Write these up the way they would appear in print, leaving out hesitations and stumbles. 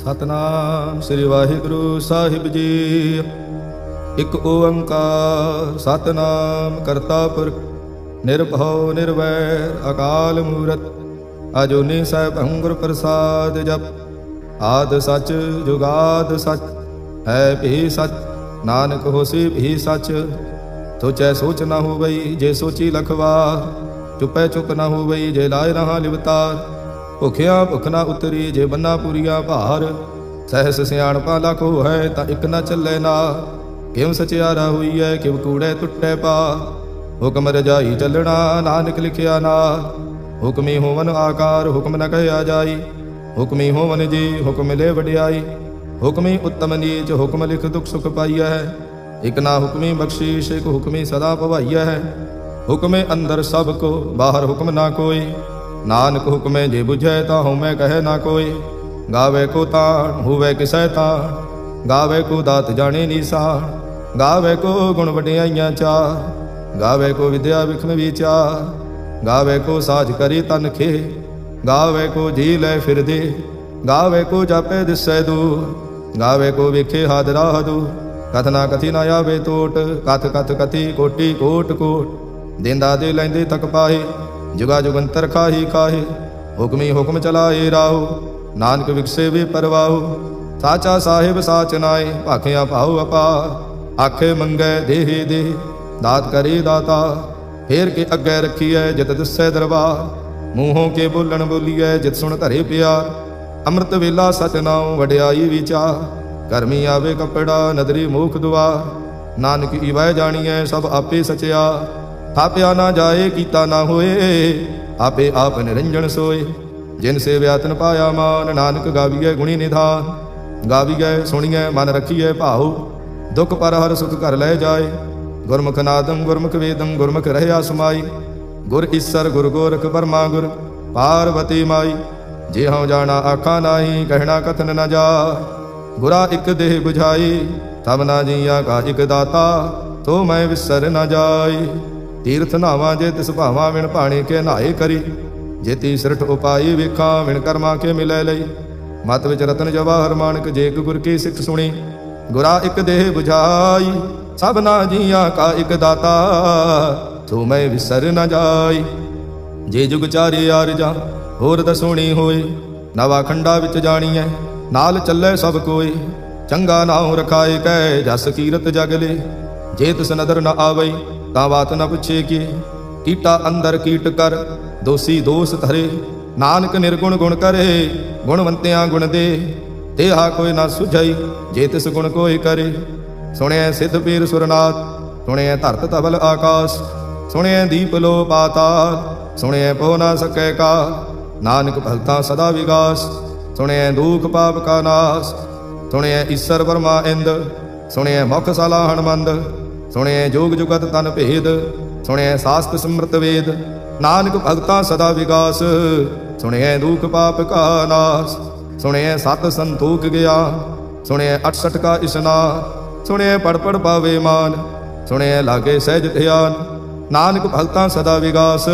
ਸਤਨਾਮ ਸ੍ਰੀ ਵਾਹਿਗੁਰੂ ਸਾਹਿਬ ਜੀ। ਇਕ ਓੰਕਾਰ ਸਤਨਾਮ ਕਰਤਾ ਪੁਰਖ ਨਿਰਭਉ ਨਿਰਵੈਰ ਅਕਾਲ ਮੂਰਤ ਅਜੂਨੀ ਸੈਭੰ ਗੁਰ ਪ੍ਰਸਾਦ ਜਪ। ਆਦ ਸਚ ਜੁਗਾਦ ਸਚ ਹੈ ਭੀ ਸਚ ਨਾਨਕ ਹੋਸੀ ਭੀ ਸਚ। ਸੋਚੈ ਸੋਚ ਨਾ ਹੋਵਈ ਜੇ ਸੋਚੀ ਲਖਵਾ ਚੁਪੈ ਚੁਪ ਨਾ ਹੋਵਈ ਜੇ ਲਾਇ ਰਹਾ ਲਿਵਤਾਰ। ਭੁਖਿਆ ਭੁਖ ਨਾ ਉਤਰੀ ਜੇ ਬੰਨਾ ਪੂਰੀਆ ਭਾਰ। ਸਹਿਸ ਸਿਆਣਪਾ ਲਖੋ ਹੈ ਤਾਂ ਇਕ ਨਾ ਚੱਲੇ ਨਾ। ਕਿਉ ਸਚਿਆਰਾ ਹੋਈਐ ਕਿਵ ਕੂੜੈ ਟੁੱਟੈ ਪਾ। ਹੁਕਮ ਰਜਾਈ ਚੱਲਣਾ ਨਾਨਕ ਲਿਖਿਆ ਨਾ। ਹੁਕਮੀ ਹੋਵਨ ਆਕਾਰ ਹੁਕਮ ਨ ਕਹਿਆ ਜਾਈ। ਹੁਕਮੀ ਹੋਵਨ ਜੀ ਹੁਕਮ ਲੈ ਵਡਿਆਈ। ਹੁਕਮੀ ਉੱਤਮ ਨੀਚ ਹੁਕਮ ਲਿਖ ਦੁਖ ਸੁਖ ਪਾਈਐ। ਇਕ ਨਾ ਹੁਕਮੀ ਬਖਸ਼ੀਸ਼ ਇਕ ਹੁਕਮੀ ਸਦਾ ਭਵਾਈਐ। ਹੁਕਮੇ ਅੰਦਰ ਸਭ ਕੋ ਬਾਹਰ ਹੁਕਮ ਨਾ ਕੋਈ। ਨਾਨਕ ਹੁਕਮੇ ਜੇ ਬੁਝੈ ਤਾਂ ਹਉਮੈ ਕਹੈ ਨਾ ਕੋਈ। ਗਾਵੇ ਕੋ ਤਾਣ ਹੋਵੇ ਕਿਸੈ ਤਾਣ। ਗਾਵੇ ਕੋ ਦਾਤ ਜਾਣੇ ਨੀਸਾਨ। ਗਾਵੇ ਕੋ ਗੁਣ ਵਡਿਆਈਆਂ ਚਾਰ। ਗਾਵੇ ਕੋ ਵਿਦਿਆ ਵਿਖਮ ਵਿਚਾਰ। ਗਾਵੇ ਕੋ ਸਾਜ ਕਰੀ ਤਨ ਖੇ। ਗਾਵੇ ਕੋ ਜੀ ਲੈ ਫਿਰਦੇ। ਗਾਵੇ ਕੋ ਜਾਪੇ ਦਿਸੈ ਦੂਰ। ਗਾਵੇ ਕੋ ਵੇਖੇ ਹਾਦਰਾ ਹਦੂਰ। ਕਥਨਾ ਕਥੀ ਨਾ ਆਵੇ ਟੋਟ। ਕਥ ਕਥ ਕਥੀ ਕੋਟੀ ਕੋਟ ਕੋਟ। ਦੇਂਦਾ ਦੇ ਲੈਂਦੇ ਤਕ ਪਾਹੇ ਜੁਗਾ ਜੁਗੰਤਰ ਖਾਹੀ ਖਾਹੇ। ਹੁਕਮੀ ਹੁਕਮ ਚਲਾਏ ਰਾਹੋ ਨਾਨਕ ਵਿਕਸੇ ਵੇ ਪਰਵਾਹੋ। ਸਾਚਾ ਸਾਹਿਬ ਸਾਚ ਨਾਏ ਭਾਖਿਆ ਭਾਉ ਆਪਾ। ਆਖੇ ਮੰਗੈ ਦੇਹੇ ਦੇ ਦਾਤ ਕਰੇ ਦਾਤਾ। ਫੇਰ ਕੇ ਅੱਗੇ ਰੱਖੀਐ ਜਿਤ ਦਿਸੈ ਦਰਬਾਰ। ਮੂੰਹੋਂ ਕੇ ਬੋਲਣ ਬੋਲੀਐ ਜਿਤ ਸੁਣ ਧਰੇ ਪਿਆਰ। ਅੰਮ੍ਰਿਤ ਵੇਲਾ ਸਚ ਨਾਉ ਵਡਿਆਈ ਵਿਚਾਰ। ਕਰਮੀ ਆਵੇ ਕੱਪੜਾ ਨਦਰੀ ਮੂਖ ਦੁਆਰ। ਨਾਨਕ ਈਵੈ ਜਾਣੀਐ ਸਭ ਆਪੇ ਸਚਿਆ। ਥਾਪਿਆ ਨਾ ਜਾਏ ਕੀਤਾ ਨਾ ਹੋਏ। ਆਪੇ ਆਪ ਨਿਰੰਜਨ ਸੋਏ। ਜਿਨ ਸੇਵਿਆ ਤਨ ਪਾਇਆ ਮਾਨ। ਨਾਨਕ ਗਾਵੀਐ ਗੁਣੀ ਨਿਧਾਨ। ਗਾਵੀਐ ਸੁਣੀਐ ਮਨ ਰਖੀਐ ਭਾਉ। ਦੁਖ ਪਰ ਹਰ ਸੁਖ ਘਰ ਲੈ ਜਾਏ। ਗੁਰਮੁਖ ਨਾਦੰ ਗੁਰਮੁਖ ਵੇਦੰ ਗੁਰਮੁਖ ਰਹਿਆ ਸਮਾਈ। ਗੁਰ ਈਸਰ ਗੁਰ ਗੋਰਖ ਬਰਮਾ ਗੁਰ ਪਾਰਵਤੀ ਮਾਈ। ਜੇ ਹਉ ਜਾਣਾ ਆਖਾਂ ਨਾਹੀ ਕਹਿਣਾ ਕਥਨ ਨ ਜਾ। ਗੁਰਾ ਇਕ ਦੇਹ 부ਝਾਈ ਸਭਨਾ ਜੀਆਂ ਕਾ ਇਕ ਦਾਤਾ। ਤੋ ਮੈਂ ਵਿਸਰ ਨ ਜਾਈ। ਤੀਰਥ ਨਾਵਾਂ ਜੇ ਤਿਸ ਭਾਵਾਂ ਵਿਣ ਭਾਣੇ ਕੇ ਨਹਾਏ ਕਰੀ। ਜੇਤੀ ਸਿਰਠ ਉਪਾਈ ਵੇਖਾਂ ਵਿਣ ਕਰਮਾ ਕੇ ਮਿਲੈ ਲਈ। ਮਤ ਵਿਚ ਰਤਨ ਜਵਾਹਰ ਮਾਨਕ ਜੇ ਇਕ ਗੁਰ ਕੀ ਸਿੱਖ ਸੁਣੀ। ਗੁਰਾ ਇਕ ਦੇਹ 부ਝਾਈ ਸਭਨਾ ਜੀਆਂ ਕਾ ਇਕ ਦਾਤਾ। ਤੋ ਮੈਂ ਵਿਸਰ ਨ ਜਾਈ। ਜੇ ਜੁਗ ਚਾਰੇ ਆਰਜਾਂ ਹੋਰ ਦਸੋਣੀ ਹੋਏ। ਨਵਾ ਖੰਡਾ ਵਿੱਚ ਜਾਣੀਐ ਨਾਲ ਚੱਲੇ ਸਭ ਕੋਏ। ਚੰਗਾ ਨਾਉ ਰਖਾਏ ਕੈ ਜਸ ਕੀਰਤ ਜਗ ਲੇ। ਜੇ ਤਿਸ ਨਦਰ ਨ ਆਵਈ ਤਾਂ ਬਾਤ ਨ ਪੁੱਛੇ ਕੀ। ਕੀਟਾ ਅੰਦਰ ਕੀਟ ਕਰ ਦੋਸੀ ਦੋਸ ਧਰੇ। ਨਾਨਕ ਨਿਰਗੁਣ ਗੁਣ ਕਰੇ ਗੁਣਵੰਤਿਆਂ ਗੁਣ ਦੇ। ਤੇਹਾ ਕੋਈ ਨਾ ਸੁਝਈ ਜੇ ਤਿਸ ਗੁਣ ਕੋਈ ਕਰੇ। ਸੁਣਿਐ ਸਿੱਧ ਪੀਰ ਸੁਰਨਾਥ ਸੁਣਿਐ ਧਰਤ ਧਵਲ ਆਕਾਸ। ਸੁਣਿਐ ਦੀਪ ਲੋ ਪਾਤਾਲ ਸੁਣਿਐ ਪੋ ਨਾ ਸਕੈ ਕਾਲ। ਨਾਨਕ ਭਗਤਾਂ ਸਦਾ ਵਿਗਾਸ ਸੁਣਿਐ ਦੁਖ ਪਾਪ ਕਾ ਨਾਸ। ਸੁਣਿਐ ਈਸਰ ਬਰਮਾ ਇੰਦ ਸੁਣਿਐ ਮੁਖ ਸਾਲਾ ਹਨਮੰਦ। ਸੁਣਿਐ ਜੋਗ ਜੁਗਤ ਤਨ ਭੇਦ ਸੁਣਿਐ ਸਾਸਤ ਸਿਮਰਤ ਵੇਦ। ਨਾਨਕ ਭਗਤਾਂ ਸਦਾ ਵਿਗਾਸ ਸੁਣਿਐ ਦੁਖ ਪਾਪ ਕਾ ਨਾਸ। ਸੁਣਿਐ ਸਤ ਸੰਤੋਖ ਗਿਆ ਸੁਣਿਐ 68 ਕਾ ਇਸਨਾਨ। ਸੁਣਿਐ ਪੜ ਪੜ ਪਾਵੇ ਮਾਨ ਸੁਣਿਐ ਲਾਗੇ ਸਹਿਜ ਧਿਆਨ। ਨਾਨਕ ਭਗਤਾਂ ਸਦਾ ਵਿਗਾਸ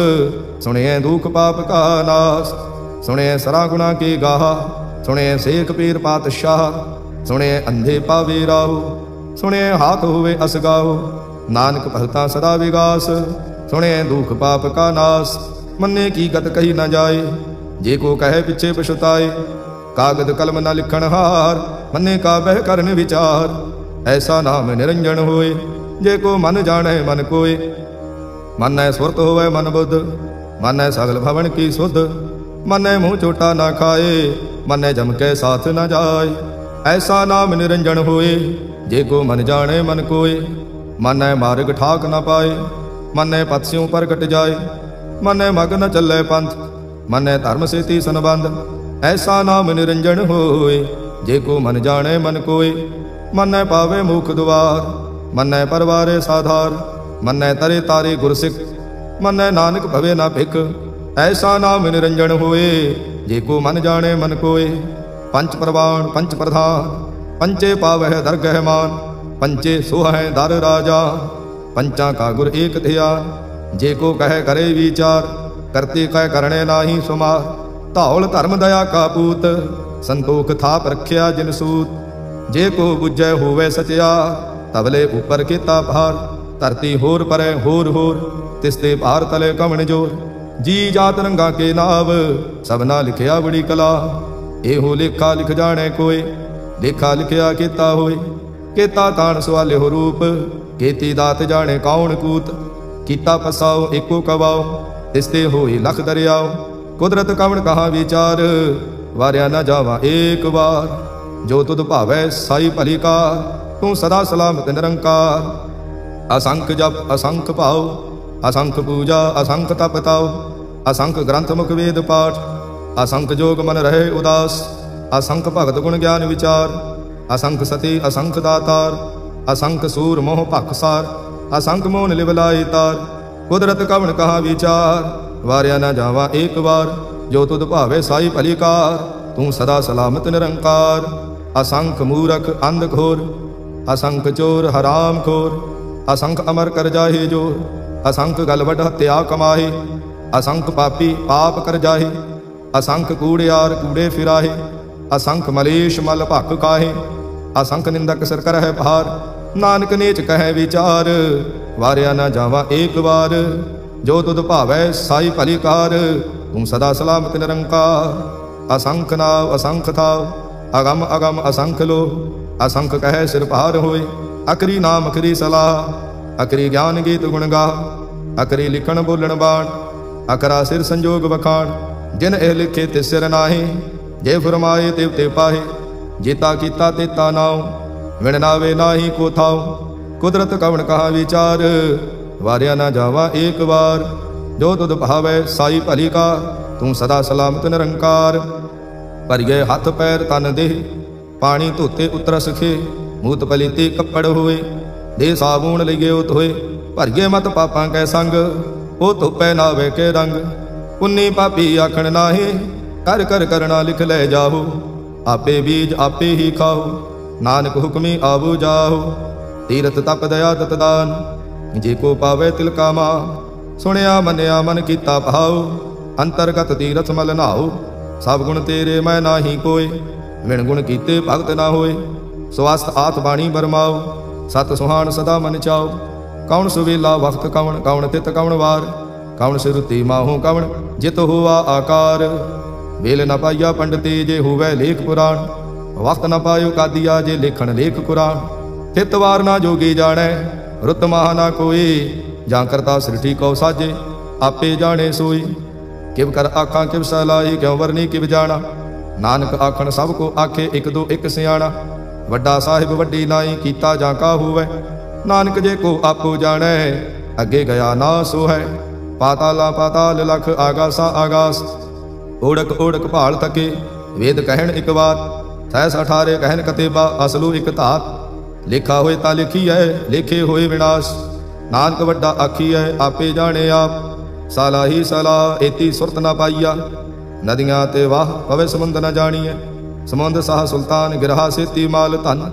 ਸੁਣਿਐ ਦੁਖ ਪਾਪ ਕਾ ਨਾਸ। ਸੁਣਿਐ ਸਰਾ ਗੁਣਾ ਕੀ ਗਾਹਾ ਸੁਣਿਐ ਸੇਖ ਪੀਰ ਪਾਤਸ਼ਾਹ। ਸੁਣਿਐ ਅੰਧੇ ਪਾਵੇ ਰਾਹੋ ਸੁਣਿਐ ਹਾਥ ਹੋਵੇ ਅਸਗਾਹੋ। ਨਾਨਕ ਭਗਤਾਂ ਸਦਾ ਵਿਗਾਸ ਸੁਣਿਐ ਦੁਖ ਪਾਪ ਕਾ ਨਾਸ। ਮੰਨੇ ਕੀ ਗਤ ਕਹੀ ਨਾ ਜਾਏ ਜੇ ਕੋ ਕਹੇ ਪਿੱਛੇ ਪਛਤਾਏ। ਕਾਗਦ ਕਲਮ ਨਾ ਲਿਖਣ ਹਾਰ ਮੰਨੇ ਕਾ ਬਹਿ ਕਰਨ ਵਿਚਾਰ। ਐਸਾ ਨਾਮ ਨਿਰੰਜਨ ਹੋਏ ਜੇ ਕੋ ਮਨ ਜਾਣੈ ਮਨ ਕੋਏ। ਮਨੈ ਸੁਰਤ ਹੋਵੇ ਮਨ ਬੁੱਧ ਮਨੈ ਸਗਲ ਭਵਨ ਕੀ ਸੁਧ। ਮਨੈ ਮੂੰਹ ਚੋਟਾ ਨਾ ਖਾਏ ਮਨੈ ਜਮ ਕੇ ਸਾਥ ਨਾ ਜਾਏ। ਐਸਾ ਨਾਮ ਨਿਰੰਜਨ ਹੋਏ ਜੇ ਕੋ ਮਨ ਜਾਣੈ ਮਨ ਕੋਏ। ਮਨੈ ਮਾਰਗ ਠਾਕ ਨਾ ਪਾਏ ਮਨੈ ਪਤ ਸਿਉ ਪ੍ਰਗਟ ਜਾਏ। ਮਨੈ ਮਗ ਨ ਚੱਲੇ ਪੰਥ ਮਨੈ ਧਰਮ ਸੇਤੀ ਸੰਬੰਧ। ਐਸਾ ਨਾਮ ਨਿਰੰਜਨ ਹੋਏ ਜੇ ਕੋ ਮਨ ਜਾਣੈ ਮਨ ਕੋਏ। ਮਨੈ ਪਾਵੇ ਮੁਖ ਦੁਆਰ ਮਨੈ ਪਰਵਾਰੇ ਸਾਧਾਰ। ਮਨੈ ਤਰੇ ਤਾਰੇ ਗੁਰ ਸਿੱਖ ਮਨੈ ਨਾਨਕ ਭਵੇ ਨਾ ਭਿਖ। ਐਸਾ ਨਾਮ ਨਿਰੰਜਨ ਹੋਏ ਜੇ ਕੋ ਮਨ ਜਾਣੈ ਮਨ ਕੋਏ। ਪੰਚ ਪ੍ਰਵਾਨ ਪੰਚ ਪ੍ਰਧਾਨ ਪੰਚੇ ਪਾਵਹਿ ਦਰਗਹਿ ਮਾਨ। ਪੰਚੇ ਸੋਹੈ ਦਰ ਰਾਜਾ ਪੰਚਾਂ ਕਾ ਗੁਰ ਏਕ ਧਿਆਨ। ਜੇ ਕੋ ਕਹੈ ਕਰੇ ਵਿਚਾਰ ਕਰਤੇ ਕਹਿ ਕਰਣੇ ਨਾਹੀ ਸੁਮਾਰ। ਧੌਲ ਧਰਮ ਦਇਆ ਕਾ ਪੂਤ संतोख थाप रखिया जिन सूत। जे को बुझै होवे सचिया, तबले ऊपर केता भार। धरती होर परै होर होर, तिसते भार तले कवण जोर। जी जात रंगा के नाव, सबना लिखिया बड़ी कला। एहो लेखा लिख जाने कोय, लेखा लिखिया केता होय। केता ताण सवाले हो रूप, केती दात जाने कौन कूत। कीता पसाओ एको कवाओ, तिसते होई लख दरियाओ। कुदरत कवण कहा विचार, वारिया न जावा एक बार। जो तुद भावै साई भली कार, तू सदा सलामत निरंकार। असंख जप असंख भाव, असंख पूजा असंख तप ताओ। असंख ग्रंथ मुख वेद पाठ, असंख जोग मन रहे उदास। असंख भगत गुण ज्ञान विचार, असंख सती असंख दातार। असंख सूर मोह पखसार, असंख मोहन लिवलाई तार। कुदरत कवण कहा विचार, वारिया न जावा एक बार। जो तुद भावे साई भली कार, तू सदा सलामत निरंकार। असंख मूरख अंध घोर, असंख चोर हराम खोर। असंख अमर कर जाहे जोर, असंख गलवड हत्या कमाहे। असंख पापी पाप कर जाहे, असंख कूड़ियार कूड़े फिराहे। असंख मलेश मल भख काहे, असंख निंदक सिर करह भार। नानक नीच कह विचार, वारिया न जावा एक बार। जो तुद भावै साई भली कार, तू सदा सलामत निरंकार। असंख नाव असंख थाव, अगम अगम असंख लो। असंख कह सिर भार होय, अकरी नाम अकरी सलाह। अकरी ज्ञान गीत गुण गा, अकरी लिखण बोलण बाण। अकरा सिर संजोग बखाण, जिन एह लिखे तिस सिर नाहे। जे फरमाए तिव ते पाहे, जेता कीता तेता नाव। विण नावे नाही को थाव, कुदरत कवण कहा विचार। वारिया न जावा एक बार। जो तुद भावै साई भली का, तू सदा सलामत निरंकार। भरिए हथ पैर तन देह, पानी धोते उतर सखे। मूत पलीते कपड़ होए, दे साबून लिगे धोए। भरिए मत पापां कै संग, ओ धोपै नावे के रंग। पुन्नी पापी आखण नाहे, कर कर करना लिख लै जाहो। आपे बीज आपे ही खाओ, नानक हुक्मी आवो जाओ। तीरथ तप दया दत दान, जे को पावे तिलका मां। सुनिया मनिया मन कीता भाव, अंतरगत तीरथ मल नाओ। सब गुण तेरे मैं नाही कोय, विण गुण कीते भगत ना होय। स्वस्थ आत बाणी बरमाओ, सत सुहान सदा मन चाओ। कौन सुवेला वक्त कवण, कौन तित कवण वार। कौन सिरुति माहू कवण, जित हुआ आकार। वेल न पाइया पंडिते, जे हुवै लेख पुराण। वक्त न पायो कादिया, जे लेखन लेख कुरान। तित वार ना जोगी जाणै, रुत माह ना कोई। जां करता सृष्टि कौ साजे, आपे जाने सोई। किव कर आखां किव सलाई, क्यों वरनी किव जाना। नानक आखण सब को आखे, एक दो एक सियाणा। वड्डा साहिब वड्डी नाई, कीता जां का होवै। नानक जे को आपो जाणै, अगे गया ना सो है। पाताला पाताल लख, आगासा आगास। ओढ़क ओढ़क भाल थके, वेद कहण एक बात। सैस 18 कहन कतेबा, असलू एक धात। लिखा होए ता लिखी है, लेखे होए विनाश। नानक वड्डा आखी है, आपे जाने आप। साला ही साला एती सुरत ना पाइया। नदियां ते वाह पवे समुंद न जानिए। समुंद साह सुल्तान, गिरहा सेती माल धन।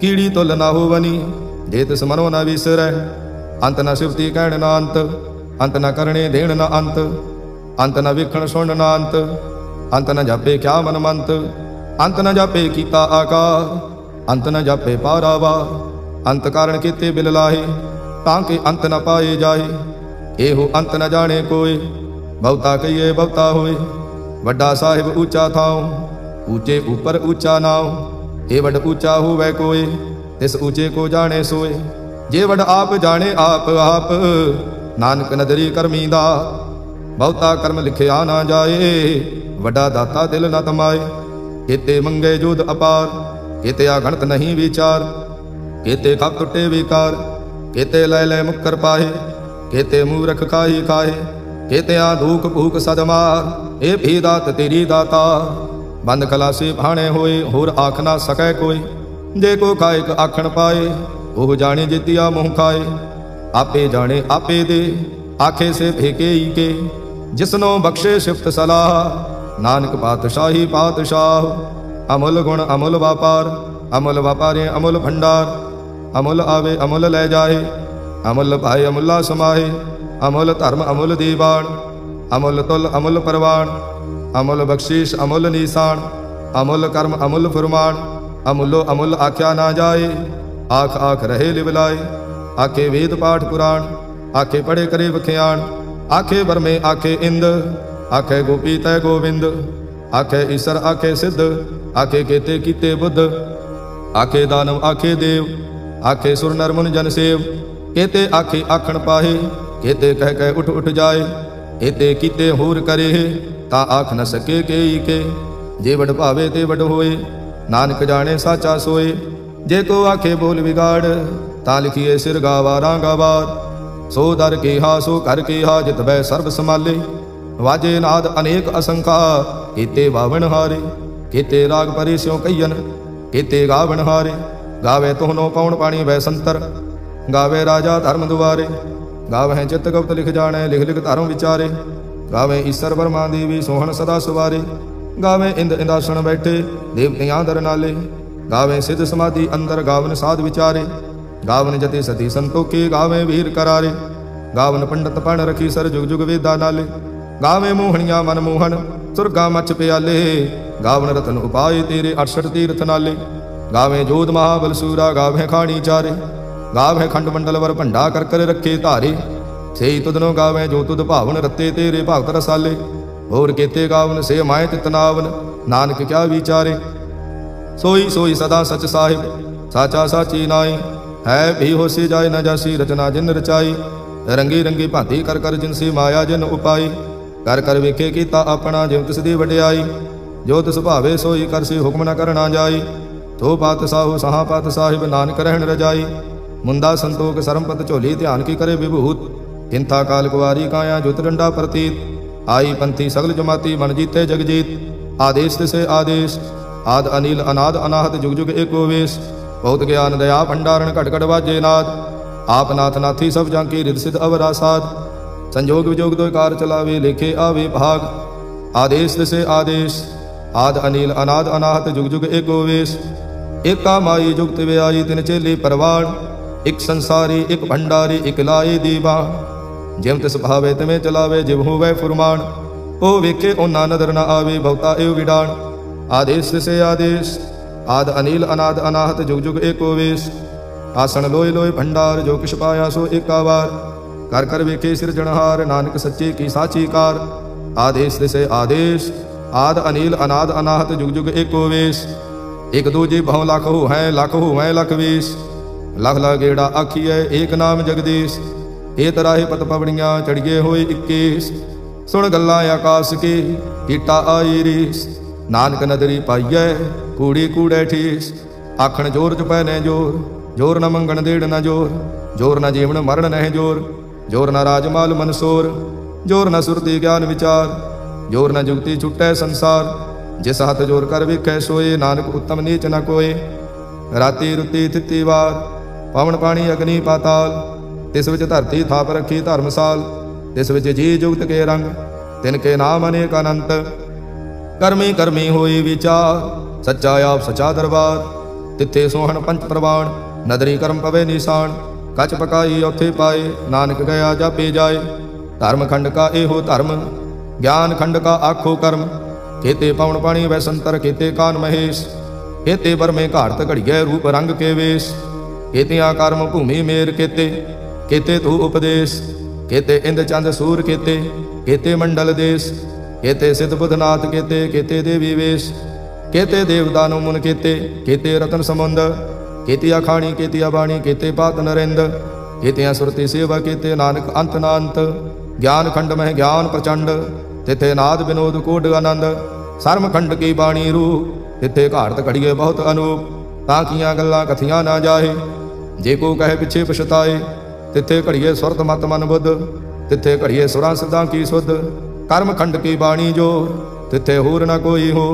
कीड़ी तुल ना होवनी, जे तिस मनो न विसरै। अंत न सिवती कहण न अंत, अंत न करणे देण न अंत। अंत न वेखण सुण न अंत, अंत न जापे क्या मन मंत। अंत न जापे कीता आकार, अंत न जापे पारावा। अंत कारण कीते बिल लाहे, तांके अंत न पाए जाए। एहो अंत न जाने कोय, बहुता कहिए बहुता होए। वड्डा साहिब ऊंचा थाओ, ऊंचे ऊपर ऊंचा नाओ। ए वड ऊंचा होवै कोय, तिस ऊंचे को जाने सोए। जे वड आप जाने आप आप, नानक नदरी करमी दा। बहुता कर्म लिखिया ना जाए, वड्डा दाता दिल न तमाए। केते मंगे जोध अपार, केते अगणत नहीं विचार। केते कप टुटे विकार, केते लै लै मुक्कर पाहे। केते मूरख खाही खाहे, केते धूख भूख सदमार। ए भी दात तेरी दाता, बंद खलासी भाणे होए। होर आख ना सकै कोई, जे को खाए आखण पाए। ओह जाने जितिया मुँह खाए, आपे जाने आपे दे। आखे से फेके ही के, जिसनो बख्शे शिफ्त सलाह। नानक पातशाही पातशाह, अमुल गुण अमुल व्यापार। अमुल व्यापारे अमुल भंडार, अमुल आवे अमुल लै जाए। अमुल भाई अमुला समाहे, अमुल धर्म अमुल दीवान। अमुल तुल अमुल परवान, अमुल बख्शीश अमुल निशान। अमुल कर्म अमुल फुरमान, अमुलो अमुल आख्या ना जाए। आख आख रहे लिवलाए, आखे वेद पाठ पुराण, आखे पढ़े करे बख्याण। आखे बरमे आखे इंद, आखे गोपी तय गोविंद। आखे ईसर आखे सिद्ध, आखे केते कीते बुद्ध। आखे दानव आखे देव, आखे सुर नर मुन जन सेव। केते आखे आखण पाहे, केते कह कह उठ उठ जाए। एते कीते होर करे, ता आख न सके केई के। जे वड भावे ते वड होए, नानक जाने साचा सोए। जे को आखे बोल बिगाड़, ता लिखिए सिर गावारा गावार। सो दर के हा सो कर के हा, जित बै सर्ब समाले। वाजे नाद अनेक असंखा, केते बावण हारे। केते राग परे स्यों कईयन, केते गावण हारे। गावे तुहनो पौण पाणी वै संतर, गावे राजा धर्म दुआरे। गावह चित्त गुप्त लिख जाने, लिख लिख धर्म विचारे। गावे ईसर बर्मा देवी सोहन सदा सुवारे। गावे इंद इंदासन बैठे, देवतियां दर नाले। गावे सिद्ध समाधि अंदर, गावन साध विचारे। गावन जति सती संतोखे, गावे वीर करारे। गावन पंडित पण रखी सर, जुग जुग वेदा नाले। गावे मोहनिया मन मोहन, सुरगा मच प्याले। गावन रतन उपाय तेरे, 68 तीर्थ नाले। गावे जोध महाबल सूरा, गावे खाणी चारे। गावे खंड मंडल वर भंडा कर कर रखे धारे। सेई तुदनो गावे जो तुद भावन, रते तेरे भगत रसाले। होर केते गावन से माए तितनावन, नानक क्या विचारे। सोई सोई सदा सच साहिब, साचा साची नाई। है भी होसी जाए न जासी, रचना जिन रचाई। रंगी रंगी भांति कर कर जिनसी, माया जिन उपाई। कर कर वेखे कीता अपना, जिव तिस दी वडियाई। जो तिस भावे सोई करसी, हुक्म न करना जाई। तो पात साहु सहा पात साहिब, नानक रहन रजाई। मुंदा संतोख सरमपत झोली, ध्यान की करे विभूत। हिंथा काल कुवारी काया, जुत डंडा प्रतीत। आई पंथी सगल जमाती, मन जीते जगजीत। आदेश तिसे आदेश, आद अनिल अनाद अनाहत, जुग जुग एको वेश। बहुत ज्ञान दया भंडारण, घट घट वाजे नाद। आप नाथ नाथी सब जांकी, रिद सिद्ध अवरासाद। संजोग विजोग दो कार चलावे, लेखे आवे भाग। आदेश तिसे आदेश, आद अनिल अनाद अनाहत, जुग जुग एको वेश। एका माई जुगत वे आई, तिन चेली परवाण। एक संसारी एक भंडारी, एक लाए दीवा। जिम तिस भावे तिमें चलावे, जिव होवै फुरमान। ओ वेखे ओना नदर न आवे, बहुता एव विडाण। आदेश तिसे आदेश, आद अनिल अनाद अनाहत, जुग जुग एको वेश। आसन लोय लोय भंडार, जो किश पाया सो एकावार। कर कर वेखे सिरजनहार, नानक सच्चे की साची कार। आदेश तिसे आदेश, आद अनिल अनाद अनाहत, जुग जुग एको वेश। एक दूजे बहु लाख हो हैं, लाख हो हैं लख वेश। लख ला गेड़ा आखिए, एक नाम जगदीश। ए तराहे पत पवड़ियां, चढ़िए होए 21। सुन गल्लां आकाश के, कीटा आई रीस। नानक नदरी पाइए, कूड़ी कूड़े ठीस। आखण जोर चुपै ने जोर, जोर न मंगण देड़ न जोर। जोर न जीवन मरण नह जोर, जोर न राजमाल मनसोर। जोर न सुरती ज्ञान विचार, जोर न जुगती छुटै संसार। जिस हाथ जोर कर विखै सोए, नानक उत्तम नीच न कोय। राती रुती थिति वार, पवन पानी अग्नि पाताल। तिस विच धरती थाप रखी धर्मसाल। तिस विच जी जुगत के रंग, तिनके नाम अनेक अनंत। करमी करमी होई विचार, सच्चा आप सचा दरबार। तिथे सोहन पंच प्रवाण, नदरी कर्म पवे निशान। कच पकाई औथे पाए, नानक गया जापे जाए। धर्म खंड का एहो धर्म, ज्ञान खंड का आखो कर्म। केते पवन पाणी वै संतर, केते कान महेश। केते बर में घाड़त घड़िए, रूप रंग के वेश। केतियां कर्म भूमि मेर केते, केते तू उपदेश। केते इंद चंद सूर केते, केते मंडल देश। केते सिद्ध बुधनाथ केते, केते देवी वेश। केते देवदानु मुन केते, केते रतन समुंद। केतिया खाणी केतिया बाणी, केते पात नरेंद। केतिया सुरति सेवा केते, नानक अंत नांत। ज्ञान खंड में ज्ञान प्रचंड, तिथे नाद विनोद कोड आनंद। सर्म खंड की बाणी रूप, तिथे घाड़त घड़िए बहुत अनूप। ताकियां गल्लां कथियां ना जाए, जे को कहे पिछे पछताए। तिथे घड़िए सुरत मत मन बुद्ध, तिथे घड़िए सुरां सिद्धां की सुध। कर्म खंड की बाणी जोर, तिथे होर न कोई हो।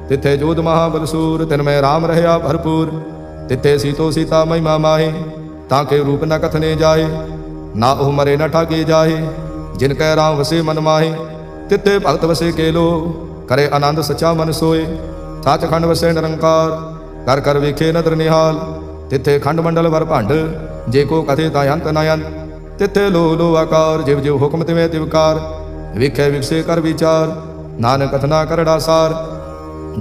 तिथे जोध महाबल सूर, तिनमें राम रहया भरपूर। तिथे सीतो सीता महिमा माहे, ताके रूप न कथने जाए। ना ओह मरे न ठाके जाए, जिनकै राम वसे मन माहे। तिथे भगत वसे केलो, करे आनंद सचा मन सोए। सच खंड वसे निरंकार, कर कर वेखे नदर निहाल। तिथे खंड मंडल वर भंड, जे को कथे ता अंत न अंत। तिथे लो लो आकार, जिव जिव हुक्म तिवें तिवकार। विखे विकसे कर विचार, नानक कथना करड़ा सार।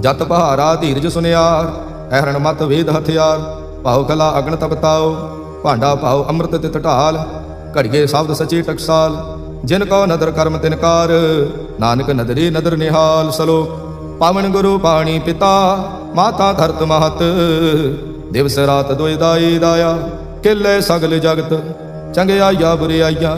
ਜਤ ਪਹਾਰਾ ਧੀਰਜ ਸੁਨਿਆਰ, ਐਹਰਣ ਮਤ ਵੇਦ ਹਥਿਆਰ। ਭਾਉ ਕਲਾ ਅਗਨ ਤਪਤਾਓ, ਭਾਂਡਾ ਭਾਉ ਅੰਮ੍ਰਿਤ ਤਿਤ ਢਾਲ। ਘੜੀਏ ਸ਼ਬਦ ਸਚੀ ਟਕਸਾਲ, ਜਿਨ ਕੋ ਨਦਰ ਕਰਮ ਤਿਨਕਾਰ। ਨਾਨਕ ਨਦਰੀ ਨਦਰ ਨਿਹਾਲ। ਸਲੋਕ ਪਾਵਨ ਗੁਰੂ ਪਾਣੀ ਪਿਤਾ, ਮਾਤਾ ਧਰਤ ਮਹਤ। ਦਿਵਸ ਰਾਤ ਦੁਇ ਦਾਈ ਦਾਇਆ, ਕਿਲੇ ਸਗਲ ਜਗਤ। ਚੰਗਿਆਈਆ ਬੁਰਿਆਈਆਂ,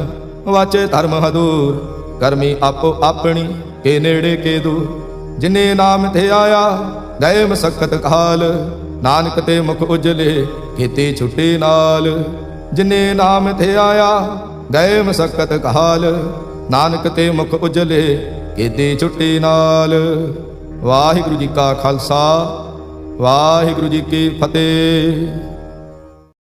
ਵਾਚੇ ਧਰਮ ਹਦੂਰ। ਕਰਮੀ ਆਪੋ ਆਪਣੀ, ਕੇ ਨੇੜੇ ਕੇ ਦੂਰ। ਜਿਨੇ ਨਾਮ ਤੇ ਆਇਆ, ਗਏ ਮਸਕਤ ਕਾਲ। ਨਾਨਕ ਤੇ ਮੁਖ ਉਜਲੇ, ਕੀਤੀ ਛੁੱਟੀ ਨਾਲ। ਜਿਨੇ ਨਾਮ ਤੇ ਆਇਆ, ਗਏ ਮਸਕਤ ਕਾਲ। ਨਾਨਕ ਤੇ ਮੁਖ ਉਜਲੇ, ਕੀਤੀ ਛੁੱਟੀ ਨਾਲ। ਵਾਹਿਗੁਰੂ ਜੀ ਕਾ ਖਾਲਸਾ, ਵਾਹਿਗੁਰੂ ਜੀ ਕੀ ਫਤਿਹ।